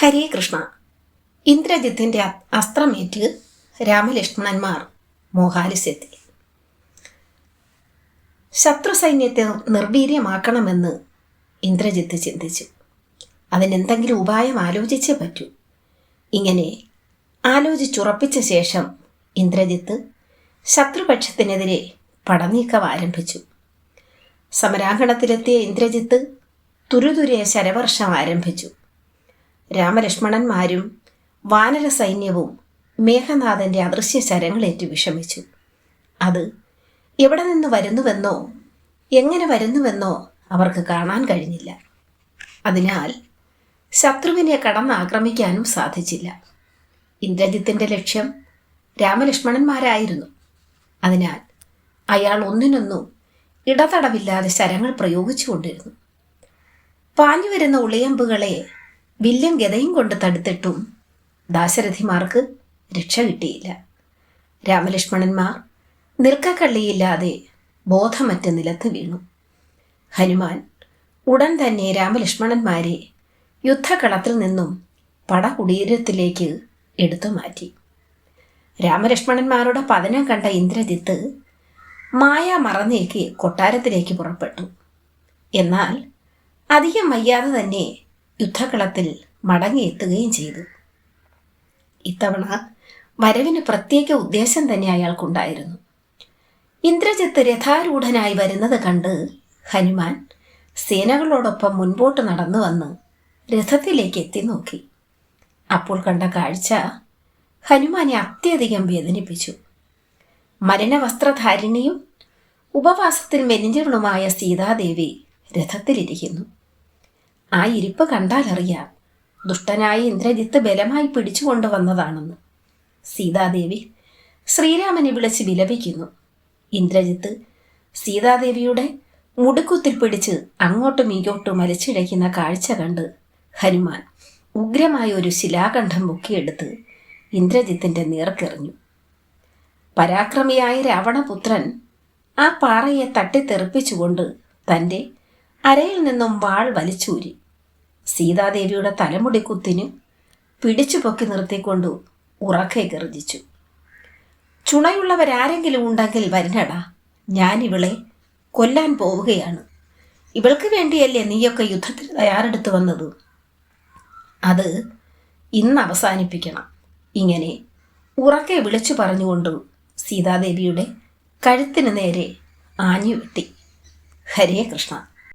ഹരേ കൃഷ്ണ. ഇന്ദ്രജിത്തിന്റെ അസ്ത്രമേറ്റ് രാമലക്ഷ്മണന്മാർ മോഹാലിസെത്തി. ശത്രു സൈന്യത്തെ നിർവീര്യമാക്കണമെന്ന് ഇന്ദ്രജിത്ത് ചിന്തിച്ചു. അതിനെന്തെങ്കിലും ഉപായം ആലോചിച്ചേ പറ്റൂ. ഇങ്ങനെ ആലോചിച്ചുറപ്പിച്ച ശേഷം ഇന്ദ്രജിത്ത് ശത്രുപക്ഷത്തിനെതിരെ പടനീക്കം ആരംഭിച്ചു. സമരാങ്കണത്തിലെത്തിയ ഇന്ദ്രജിത്ത് തുരുതുരെ ശരവർഷം ആരംഭിച്ചു. രാമലക്ഷ്മണന്മാരും വാനര സൈന്യവും മേഘനാഥന്റെ അദൃശ്യ ശരങ്ങളേറ്റ് വിഷമിച്ചു. അത് എവിടെ നിന്ന് വരുന്നുവെന്നോ എങ്ങനെ വരുന്നുവെന്നോ അവർക്ക് കാണാൻ കഴിഞ്ഞില്ല. അതിനാൽ ശത്രുവിനെ കടന്നാക്രമിക്കാനും സാധിച്ചില്ല. ഇന്ദ്രജിത്തിന്റെ ലക്ഷ്യം രാമലക്ഷ്മണന്മാരായിരുന്നു. അതിനാൽ അയാൾ ഒന്നിനൊന്നും ഇടതടവില്ലാതെ ശരങ്ങൾ പ്രയോഗിച്ചുകൊണ്ടിരുന്നു. പാഞ്ഞുവരുന്ന ഉളിയമ്പുകളെ വില്ലും ഗതയും കൊണ്ട് തടുത്തിട്ടും ദാശരഥിമാർക്ക് രക്ഷ കിട്ടിയില്ല. രാമലക്ഷ്മണന്മാർ നിൽക്കക്കള്ളിയില്ലാതെ ബോധമറ്റ് നിലത്ത് വീണു. ഹനുമാൻ ഉടൻ തന്നെ രാമലക്ഷ്മണന്മാരെ യുദ്ധകളത്തിൽ നിന്നും പടകുടീരത്തിലേക്ക് എടുത്തു മാറ്റി. രാമലക്ഷ്മണന്മാരുടെ പതനം കണ്ട ഇന്ദ്രജിത്ത് മായ മറന്നേക്ക് കൊട്ടാരത്തിലേക്ക് പുറപ്പെട്ടു. എന്നാൽ അധികം വയ്യാതെ തന്നെ യുദ്ധകളത്തിൽ മടങ്ങിയെത്തുകയും ചെയ്തു. ഇത്തവണ വരവിന് പ്രത്യേക ഉദ്ദേശം തന്നെ അയാൾക്കുണ്ടായിരുന്നു. ഇന്ദ്രജിത്ത് രഥാരൂഢനായി വരുന്നത് കണ്ട് ഹനുമാൻ സേനകളോടൊപ്പം മുൻപോട്ട് നടന്നു വന്ന് രഥത്തിലേക്ക് എത്തി നോക്കി. അപ്പോൾ കണ്ട കാഴ്ച ഹനുമാനെ അത്യധികം വേദനിപ്പിച്ചു. മരണവസ്ത്രധാരിണിയും ഉപവാസത്തിൽ മെലിഞ്ഞവളുമായ സീതാദേവി രഥത്തിലിരിക്കുന്നു. ആ ഇരിപ്പ് കണ്ടാലറിയാം ദുഷ്ടനായ ഇന്ദ്രജിത്ത് ബലമായി പിടിച്ചുകൊണ്ടുവന്നതാണെന്ന്. സീതാദേവി ശ്രീരാമനെ വിളിച്ച് വിലപിക്കുന്നു. ഇന്ദ്രജിത്ത് സീതാദേവിയുടെ മുടുക്കുത്തിൽ പിടിച്ച് അങ്ങോട്ടും ഇങ്ങോട്ടും വലിച്ചിഴയ്ക്കുന്ന കാഴ്ച കണ്ട് ഹനുമാൻ ഉഗ്രമായ ഒരു ശിലാഖണ്ഡം മുക്കിയെടുത്ത് ഇന്ദ്രജിത്തിന്റെ നേർക്കെറിഞ്ഞു. പരാക്രമിയായ രാവണപുത്രൻ ആ പാറയെ തട്ടിത്തെറിപ്പിച്ചുകൊണ്ട് തൻ്റെ അരയിൽ നിന്നും വാൾ വലിച്ചൂരി സീതാദേവിയുടെ തലമുടിക്കുത്തിന് പിടിച്ചു പൊക്കി നിർത്തിക്കൊണ്ടു ഉറക്കെ ഗർജിച്ചു. ചുണയുള്ളവരാരെങ്കിലും ഉണ്ടെങ്കിൽ വരുന്നടാ, ഞാനിവളെ കൊല്ലാൻ പോവുകയാണ്. ഇവൾക്ക് വേണ്ടിയല്ലേ നീയൊക്കെ യുദ്ധത്തിന് തയ്യാറെടുത്തു വന്നത്? അത് ഇന്ന് അവസാനിപ്പിക്കണം. ഇങ്ങനെ ഉറക്കെ വിളിച്ചു പറഞ്ഞുകൊണ്ട് സീതാദേവിയുടെ കഴുത്തിന് നേരെ ആഞ്ഞു വെട്ടി. ഹരേ കൃഷ്ണ.